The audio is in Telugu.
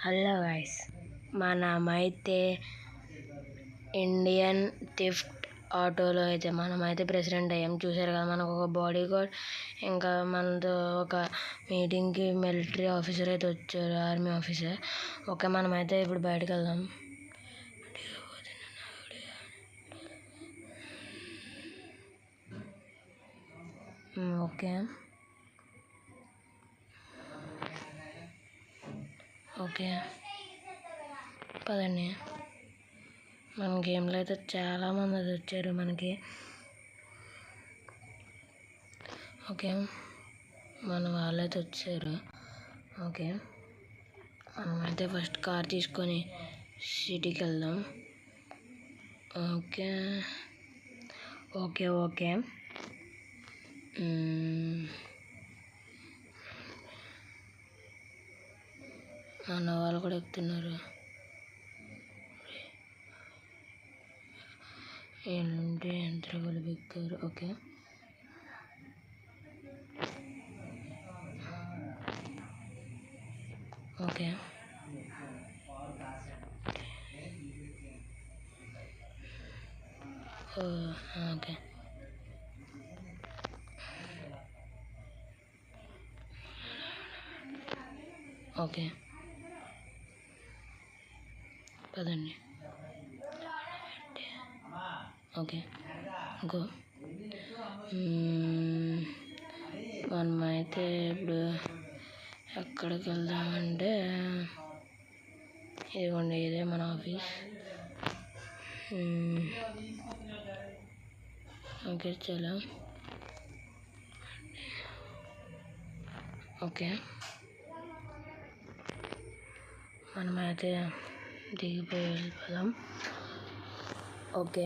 హలో గైస్, మనమైతే ఇండియన్ థిఫ్ట్ ఆటోలో అయితే మనమైతే ప్రెసిడెంట్ అయ్యాం. చూసారు కదా, మనకు ఒక బాడీ గార్డ్, ఇంకా మనతో ఒక మీటింగ్కి మిలిటరీ ఆఫీసర్ అయితే వచ్చారు, ఆర్మీ ఆఫీసర్. ఓకే, మనమైతే ఇప్పుడు బయటకు వెళ్దాం. ఓకే ఓకే పదండి. మన గేమ్లో అయితే చాలామంది అది వచ్చారు మనకి. ఓకే, మన వాళ్ళైతే వచ్చారు. ఓకే, మనమైతే ఫస్ట్ కార్ తీసుకొని సిటీకి వెళ్దాం. ఓకే ఓకే ఓకే మన వాళ్ళు కూడా ఎక్కుతున్నారు. ఏంటంటే ఎంత ఎక్కారు. ఓకే ఓకే ఓకే ఓకే పదండి. Okay go. మనమైతే ఇప్పుడు ఎక్కడికి వెళ్దామంటే, ఇదిగోండి, ఇదే మన ఆఫీస్. ఓకే, చలో. ఓకే, మనమైతే దిగిపోయి వెళ్ళిపోదాం. ఓకే,